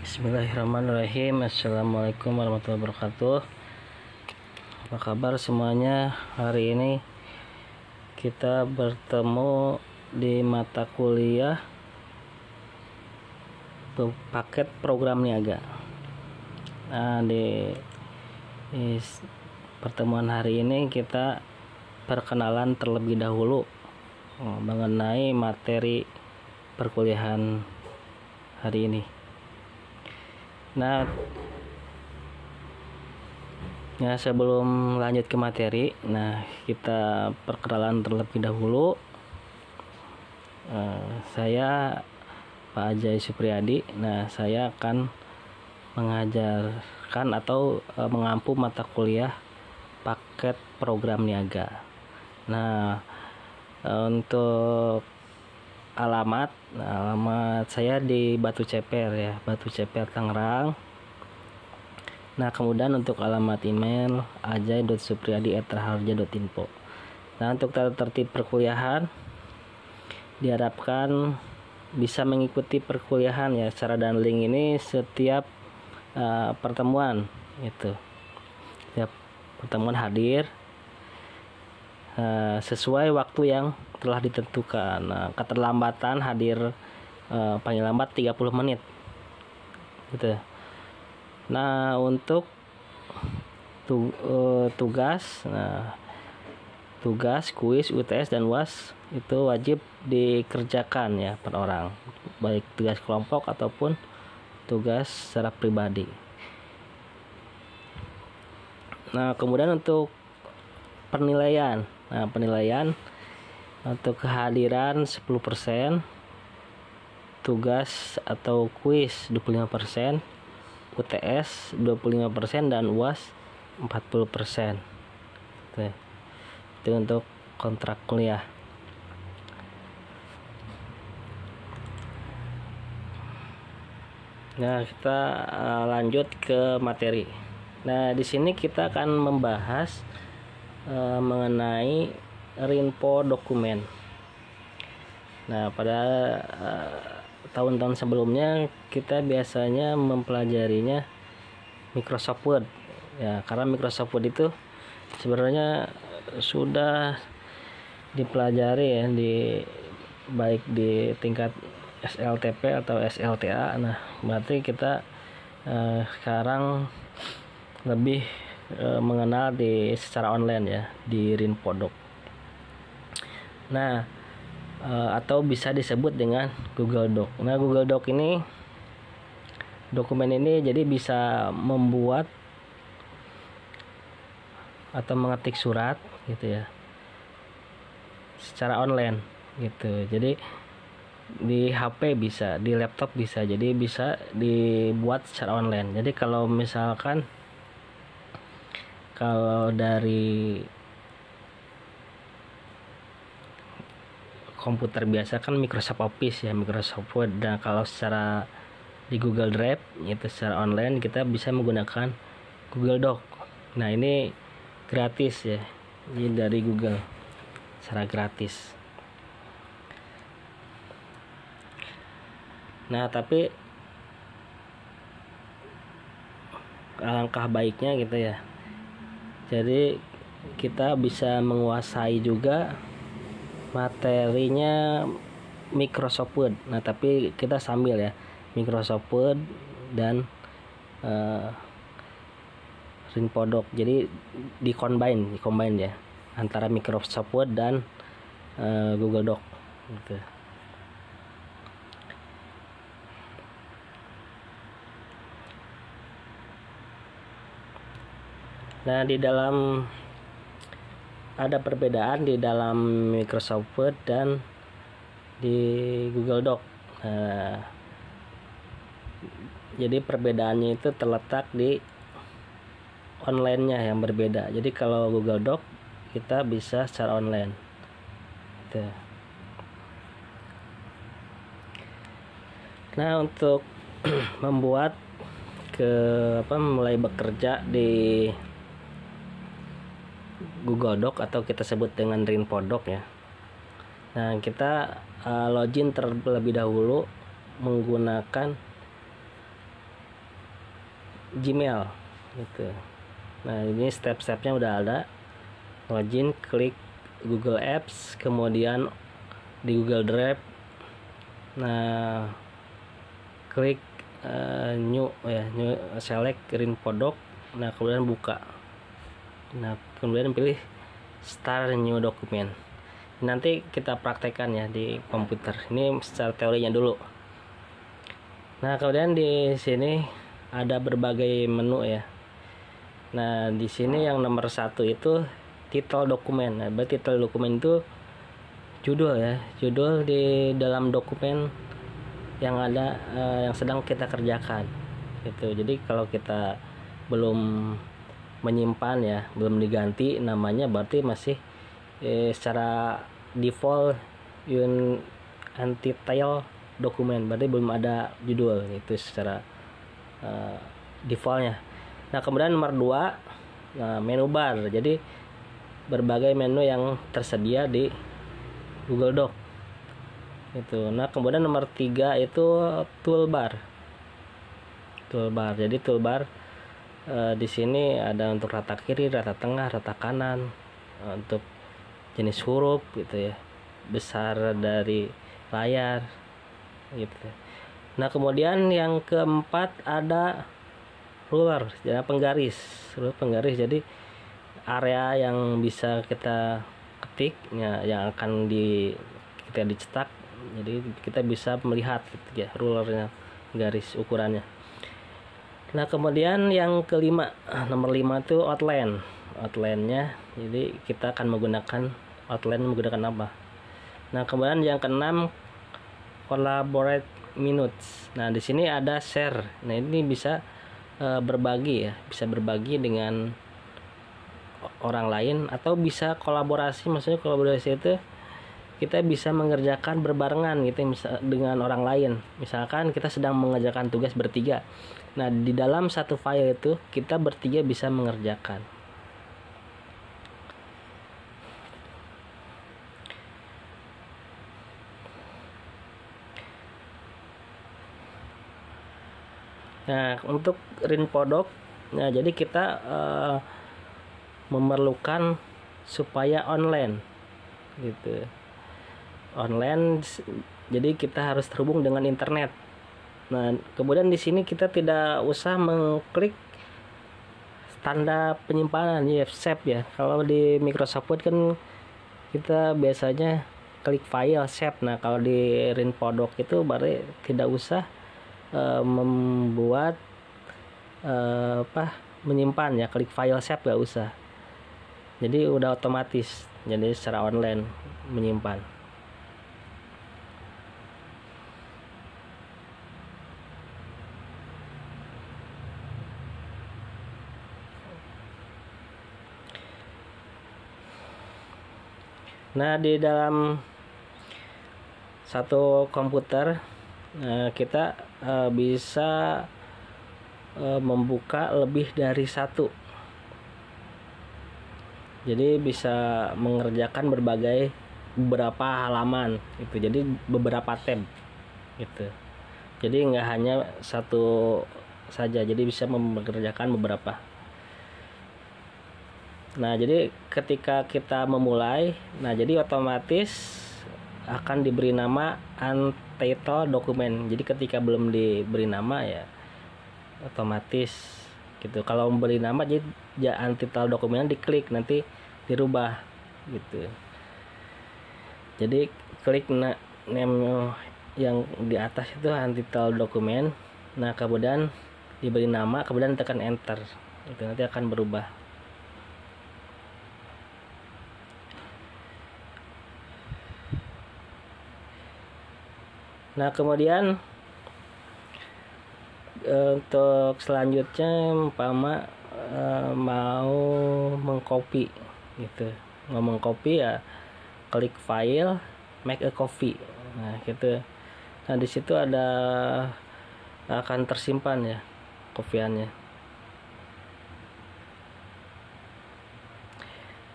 Bismillahirrahmanirrahim. Assalamualaikum warahmatullahi wabarakatuh. Apa kabar semuanya? Hari ini kita bertemu di mata kuliah paket program niaga. Nah, di pertemuan hari ini kita perkenalan terlebih dahulu mengenai materi perkuliahan hari ini. Nah, ya sebelum lanjut ke materi, kita perkenalan terlebih dahulu. Saya Pak Ajay Supriyadi. Saya akan mengajarkan atau mengampu mata kuliah paket program niaga. Untuk alamat saya di Batu Ceper ya, Batu Ceper Tangerang. Kemudian untuk alamat email ajay.supriyadi@raharja.info. Untuk tata tertib perkuliahan diharapkan bisa mengikuti perkuliahan ya secara daring ini setiap pertemuan itu. Setiap pertemuan hadir sesuai waktu yang telah ditentukan. Keterlambatan hadir paling lambat 30 menit gitu. Untuk tugas kuis, UTS dan UAS itu wajib dikerjakan ya per orang, baik tugas kelompok ataupun tugas secara pribadi. Kemudian untuk penilaian untuk kehadiran 10%, tugas atau kuis 25%, UTS 25% dan UAS 40%. Itu untuk kontrak kuliah. Kita lanjut ke materi. Di sini kita akan membahas mengenai Rinpo dokumen. Pada tahun-tahun sebelumnya kita biasanya mempelajarinya Microsoft Word ya, karena Microsoft Word itu sebenarnya sudah dipelajari ya baik di tingkat SLTP atau SLTA. Berarti kita sekarang lebih mengenal secara online ya di Rinpodoc. Atau bisa disebut dengan Google Doc. Google Doc ini, dokumen ini jadi bisa membuat atau mengetik surat gitu ya secara online gitu. Jadi di HP bisa, di laptop bisa, jadi bisa dibuat secara online. Jadi kalau misalkan dari komputer biasa kan Microsoft Office ya, Microsoft Word. Kalau secara di Google Drive itu secara online kita bisa menggunakan Google Doc. Ini gratis ya, ini dari Google secara gratis. Tapi alangkah baiknya gitu ya, jadi kita bisa menguasai juga materinya Microsoft Word. Tapi kita sambil ya Microsoft Word dan Rinpodoc. Jadi di-combine ya antara Microsoft Word dan Google Doc gitu. Di dalam ada perbedaan di dalam Microsoft Word dan di Google Doc. Jadi perbedaannya itu terletak di online-nya yang berbeda. Jadi kalau Google Doc kita bisa secara online. Untuk membuat mulai bekerja di Google Doc atau kita sebut dengan Rinpodoc ya. Kita login terlebih dahulu menggunakan Gmail gitu. Nah ini step-stepnya udah ada. Login, klik Google Apps, kemudian di Google Drive, nah klik new select Rinpodoc, nah kemudian buka, nah kemudian pilih start new document. Nanti kita praktekkan ya di komputer. Ini secara teorinya dulu. Nah kemudian di sini ada berbagai menu ya. Nah di sini yang nomor 1 itu titel dokumen. Nah, berarti titel dokumen itu judul ya, judul di dalam dokumen yang ada yang sedang kita kerjakan gitu. Jadi kalau kita belum menyimpan ya, belum diganti namanya, berarti masih secara default untitled dokumen, berarti belum ada judul itu secara defaultnya. Nah kemudian nomor 2, nah, menu bar. Jadi berbagai menu yang tersedia di Google Doc itu. Nah kemudian nomor 3 itu toolbar. Jadi toolbar di sini ada untuk rata kiri, rata tengah, rata kanan, untuk jenis huruf gitu ya, besar dari layar gitu. Nah kemudian yang keempat ada ruler, jadi penggaris. Jadi area yang bisa kita ketik ya, yang akan kita dicetak, jadi kita bisa melihat gitu ya, rulernya, garis ukurannya. Nah kemudian yang kelima, nomor 5 itu outline-nya. Jadi kita akan menggunakan apa. Nah kemudian yang keenam, collaborate minutes. Nah di sini ada share. Nah ini bisa berbagi ya, bisa berbagi dengan orang lain, atau bisa kolaborasi. Maksudnya kolaborasi itu kita bisa mengerjakan berbarengan gitu dengan orang lain. Misalkan kita sedang mengerjakan tugas bertiga, nah di dalam satu file itu kita bertiga bisa mengerjakan. Nah untuk Rinpodoc, nah jadi kita memerlukan supaya online gitu. Jadi kita harus terhubung dengan internet. Nah kemudian di sini kita tidak usah mengklik tanda penyimpanan ya, save ya. Kalau di Microsoft Word kan kita biasanya klik file save. Nah kalau di Rinpodoc itu berarti tidak usah membuat menyimpan ya, klik file save gak usah. Jadi udah otomatis, jadi secara online menyimpan. Nah di dalam satu komputer kita bisa membuka lebih dari satu. Jadi bisa mengerjakan beberapa halaman gitu. Jadi beberapa tab gitu. Jadi nggak hanya satu saja, jadi bisa mengerjakan beberapa. Nah jadi ketika kita memulai, nah jadi otomatis akan diberi nama untitled document. Jadi ketika belum diberi nama ya otomatis gitu. Kalau memberi nama jadi untitled document, diklik nanti dirubah gitu. Jadi klik name yang di atas itu untitled document. Nah kemudian diberi nama, kemudian tekan enter, itu nanti akan berubah. Nah kemudian untuk selanjutnya umpama mau mengcopy gitu, mengcopy ya klik file, make a copy. Nah gitu. Nah di situ akan tersimpan ya kopiannya.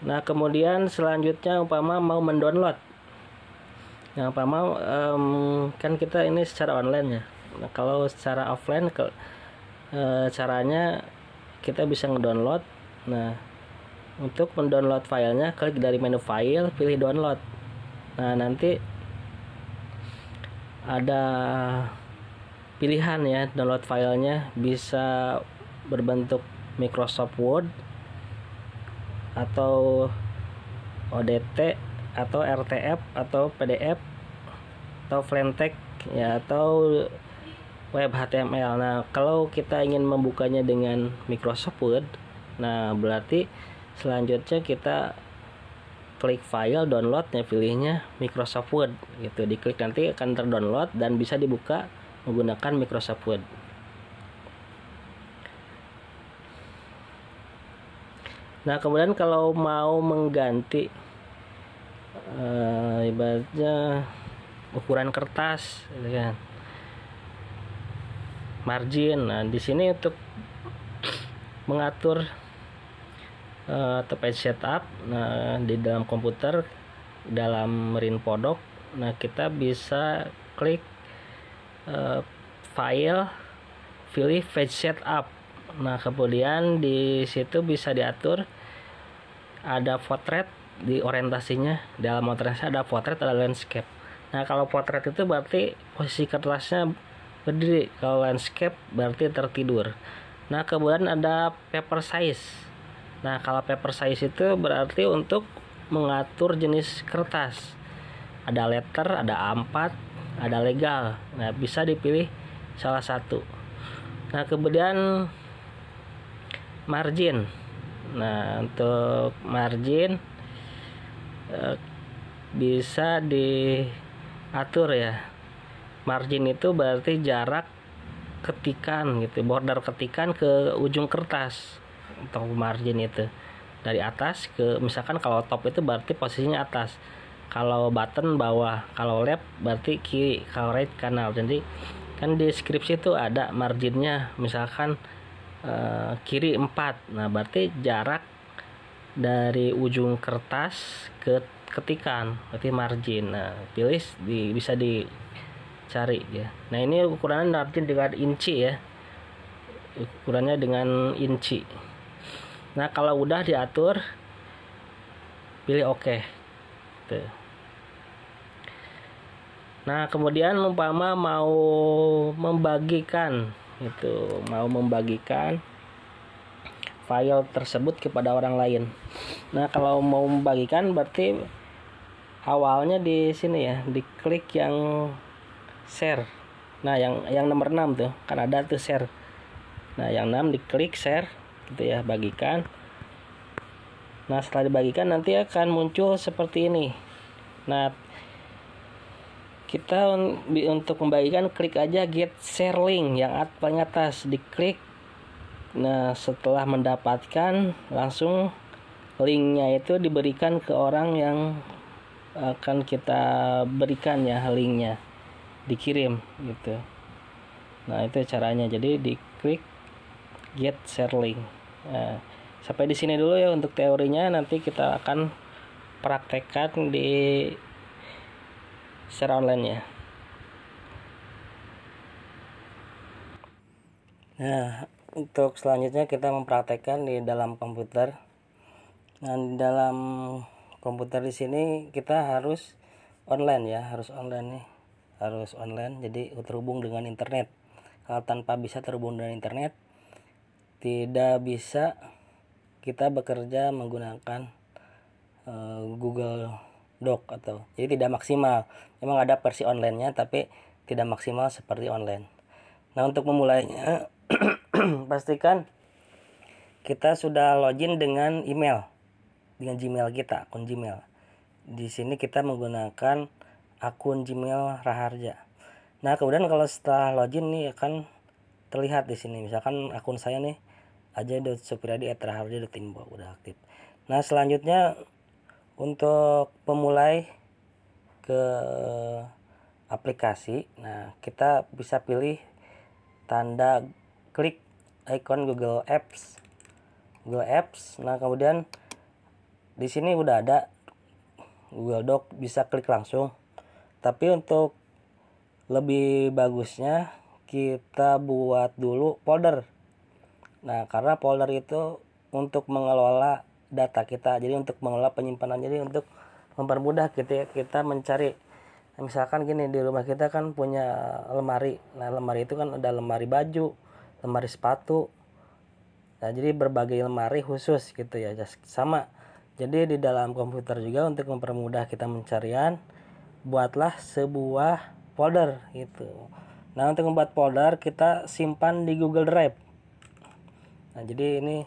Nah kemudian selanjutnya umpama mau mendownload. Nah umpama kan kita ini secara online ya. Nah kalau secara offline caranya kita bisa ngedownload. Nah, untuk mendownload filenya, klik dari menu file, pilih download. Nah, nanti ada pilihan ya, download filenya bisa berbentuk Microsoft Word atau ODT atau RTF atau PDF atau plain text ya, atau web HTML. Nah, kalau kita ingin membukanya dengan Microsoft Word, nah berarti selanjutnya kita klik file, downloadnya, pilihnya Microsoft Word gitu, diklik nanti akan terdownload dan bisa dibuka menggunakan Microsoft Word. Nah, kemudian kalau mau mengganti ibaratnya ukuran kertas gitu kan, margin. Nah, di sini untuk mengatur atau page setup, nah di dalam komputer, dalam Rinpodoc, nah kita bisa klik file, pilih page setup. Nah, kemudian di situ bisa diatur ada portrait di orientasinya. Dalam orientasi ada portrait, ada landscape. Nah, kalau portrait itu berarti posisi kertasnya berdiri, kalau landscape berarti tertidur. Nah, kemudian ada paper size. Nah, kalau paper size itu berarti untuk mengatur jenis kertas. Ada letter, ada A4, ada legal. Nah, bisa dipilih salah satu. Nah, kemudian margin. Nah, untuk margin bisa diatur ya. Margin itu berarti jarak ketikan gitu, border ketikan ke ujung kertas. Untuk margin itu dari atas ke, misalkan kalau top itu berarti posisinya atas, kalau button bawah, kalau left berarti kiri, kalau right kanan. Jadi kan di deskripsi itu ada marginnya, misalkan kiri 4. Nah, berarti jarak dari ujung kertas ke ketikan berarti margin. Nah, pilih bisa dicari ya. Nah, ini ukurannya margin dengan inci ya, ukurannya dengan inci. Nah, kalau udah diatur, pilih OK. Tuh. Nah, kemudian umpama mau membagikan file tersebut kepada orang lain. Nah, kalau mau membagikan berarti awalnya di sini ya, diklik yang share. Nah, yang nomor 6 tuh, kan ada tuh share. Nah, yang 6 diklik share gitu ya, bagikan. Nah, setelah dibagikan nanti akan muncul seperti ini. Nah, kita untuk membagikan klik aja get share link yang paling atas, diklik. Nah, setelah mendapatkan, langsung linknya itu diberikan ke orang yang akan kita berikan ya, linknya dikirim gitu. Nah, itu caranya. Jadi diklik get share link. Nah, sampai di sini dulu ya untuk teorinya. Nanti kita akan praktekkan di secara online ya. Nah, untuk selanjutnya kita mempraktekkan di dalam komputer. Nah, di dalam komputer di sini kita harus online ya, harus online nih. Harus online, jadi terhubung dengan internet. Kalau tanpa bisa terhubung dengan internet, tidak bisa kita bekerja menggunakan Google Doc atau jadi tidak maksimal. Memang ada versi online-nya tapi tidak maksimal seperti online. Nah, untuk memulainya pastikan kita sudah login dengan email, dengan Gmail kita, akun Gmail. Di sini kita menggunakan akun Gmail Raharja. Nah, kemudian kalau setelah login nih akan terlihat di sini. Misalkan akun saya nih aja.supriyadi@raharja.info udah aktif. Nah, selanjutnya untuk pemulai ke aplikasi, nah kita bisa pilih tanda klik icon Google Apps. Nah, kemudian di sini udah ada Google Doc, bisa klik langsung. Tapi untuk lebih bagusnya kita buat dulu folder. Nah, karena folder itu untuk mengelola data kita, jadi untuk mengelola penyimpanan, jadi untuk mempermudah kita mencari. Nah, misalkan gini, di rumah kita kan punya lemari. Nah, lemari itu kan ada lemari baju, lemari sepatu. Nah, jadi berbagai lemari khusus gitu ya, sama. Jadi di dalam komputer juga untuk mempermudah kita pencarian, buatlah sebuah folder gitu. Nah, untuk membuat folder kita simpan di Google Drive. Nah, jadi ini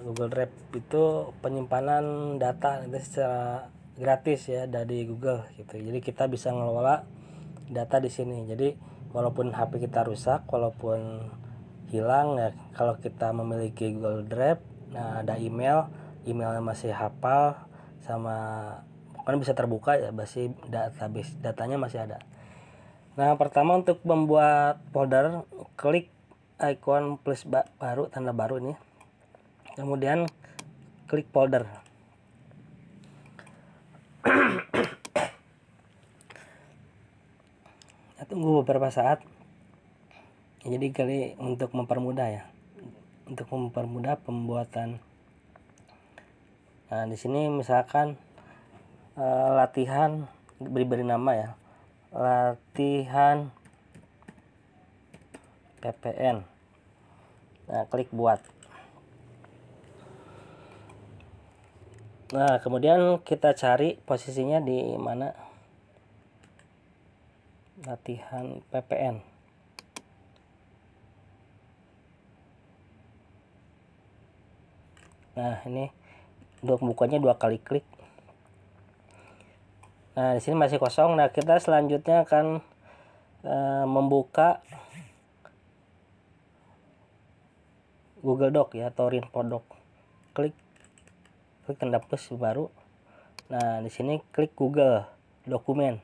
Google Drive itu penyimpanan data itu secara gratis ya dari Google gitu. Jadi kita bisa ngelola data di sini. Jadi walaupun HP kita rusak, walaupun hilang ya, kalau kita memiliki Google Drive, nah ada emailnya masih hafal, sama kan bisa terbuka ya, masih database datanya masih ada. Nah, pertama untuk membuat folder, klik icon plus baru, tanda baru ini. Kemudian klik folder. Tunggu beberapa saat. Jadi kali untuk mempermudah ya. Untuk mempermudah pembuatan. Nah, di sini misalkan latihan, beri nama ya. Latihan PPN. Nah, klik buat. Nah, kemudian kita cari posisinya di mana. Latihan PPN. Nah, ini untuk bukanya 2 kali klik. Nah, di sini masih kosong. Nah, kita selanjutnya akan membuka Google Doc ya, atau Infodoc. Klik tanda plus baru. Nah, di sini klik Google Dokumen.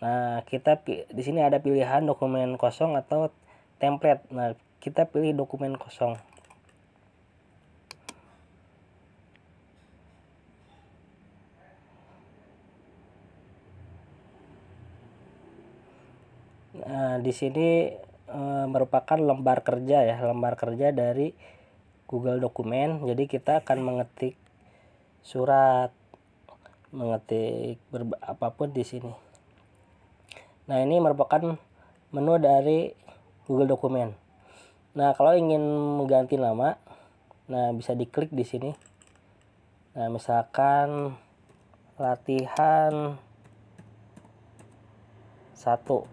Nah, kita di sini ada pilihan dokumen kosong atau template. Nah, kita pilih dokumen kosong. Nah, di sini merupakan lembar kerja ya, lembar kerja dari Google Dokumen. Jadi kita akan mengetik surat, mengetik apapun di sini. Nah, ini merupakan menu dari Google Dokumen. Nah, kalau ingin mengganti nama, nah bisa diklik di sini. Nah, misalkan latihan 1.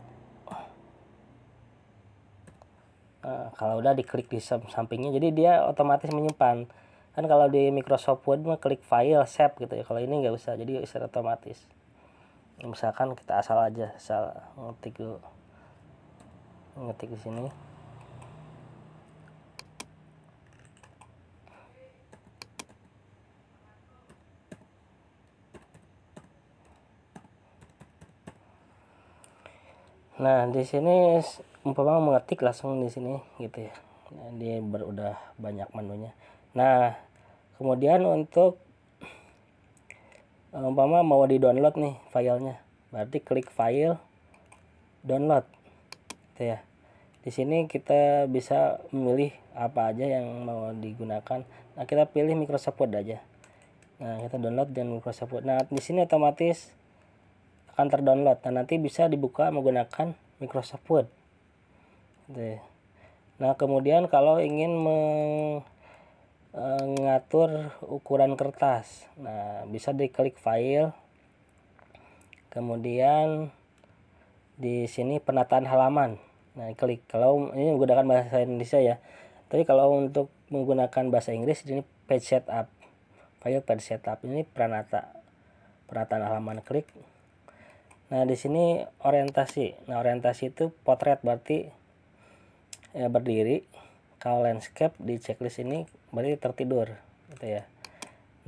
Nah, kalau udah diklik di sampingnya, jadi dia otomatis menyimpan. Kan kalau di Microsoft Word mah klik file save gitu ya. Kalau ini nggak usah, jadi bisa otomatis. Misalkan kita asal ngetik di sini. Nah, di sini umpama mengetik langsung di sini gitu ya. Nah, dia udah banyak menunya. Nah, kemudian untuk umpama mau di-download nih filenya, berarti klik file, download gitu ya. Di sini kita bisa memilih apa aja yang mau digunakan. Nah, kita pilih Microsoft Word aja. Nah, kita download dan Microsoft Word. Nah, di sini otomatis akan terdownload. Nah, nanti bisa dibuka menggunakan Microsoft Word. Gitu. Nah, kemudian kalau ingin mengatur ukuran kertas, nah bisa diklik file, kemudian di sini penataan halaman. Nah, klik. Kalau ini menggunakan bahasa Indonesia ya. Tapi kalau untuk menggunakan bahasa Inggris, ini page setup. File page setup ini penataan halaman, klik. Nah, di sini orientasi. Nah, orientasi itu potret, berarti ya berdiri. Kalau landscape di checklist ini berarti tertidur gitu ya.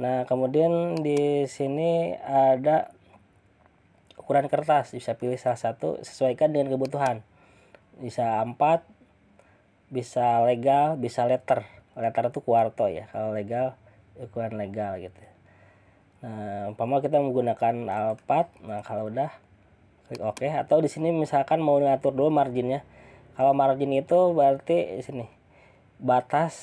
Nah, kemudian di sini ada ukuran kertas, bisa pilih salah satu, sesuaikan dengan kebutuhan. Bisa A4, bisa legal, bisa letter. Letter itu kuarto ya. Kalau legal, ukuran legal gitu. Nah, umpama kita menggunakan A4, nah kalau udah klik OK. Atau di sini misalkan mau ngatur dulu marginnya. Kalau margin itu berarti di sini batas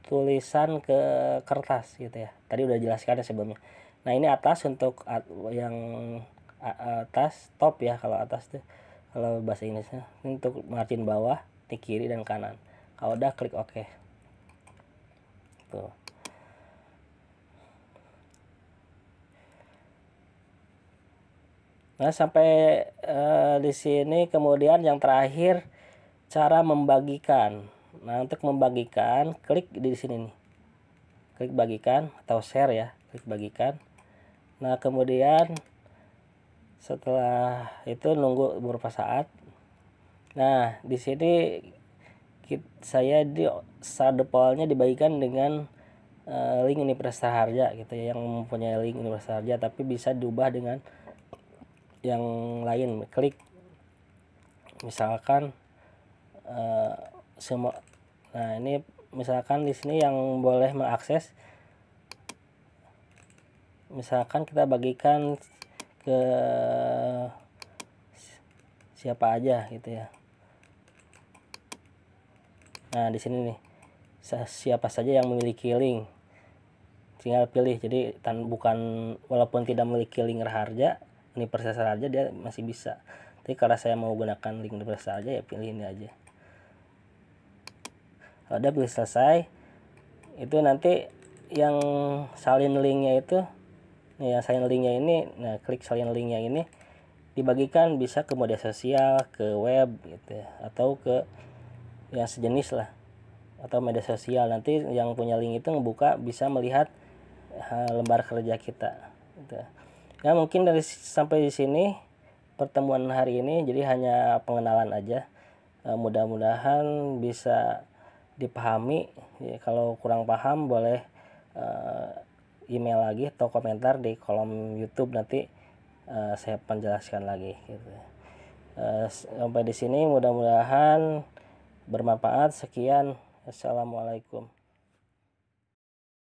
tulisan ke kertas gitu ya. Tadi udah jelaskan ya sebelumnya. Nah ini atas untuk yang atas top ya, kalau atas tuh kalau bahasa Inggrisnya. Ini untuk margin bawah di kiri dan kanan. Kalau udah klik OK. Tuh. Nah sampai di sini kemudian yang terakhir cara membagikan. Nah untuk membagikan klik di sini nih, klik bagikan atau share ya, klik bagikan. Nah kemudian setelah itu nunggu beberapa saat. Nah di sini saya di start defaultnya dibagikan dengan link Universitas Harja gitu ya, yang mempunyai link Universitas Harja, tapi bisa diubah dengan yang lain. Klik misalkan semua. Nah ini misalkan di sini yang boleh mengakses, misalkan kita bagikan ke siapa aja gitu ya. Nah di sini nih siapa saja yang memiliki link, tinggal pilih. Jadi bukan, walaupun tidak memiliki link Raharja, Universitas Raharja, dia masih bisa. Tapi kalau saya mau gunakan link Universitas Raharja ya pilih ini aja. Kalau udah pilih selesai, itu nanti yang salin linknya itu nih, yang salin linknya ini, nah klik salin linknya ini, dibagikan bisa ke media sosial, ke web gitu ya, atau ke yang sejenis lah, atau media sosial. Nanti yang punya link itu ngebuka bisa melihat lembar kerja kita gitu. Nah mungkin sampai di sini pertemuan hari ini, jadi hanya pengenalan aja. Mudah-mudahan bisa dipahami ya. Kalau kurang paham boleh email lagi atau komentar di kolom YouTube, nanti saya penjelaskan lagi gitu. Sampai di sini mudah-mudahan bermanfaat. Sekian, assalamualaikum.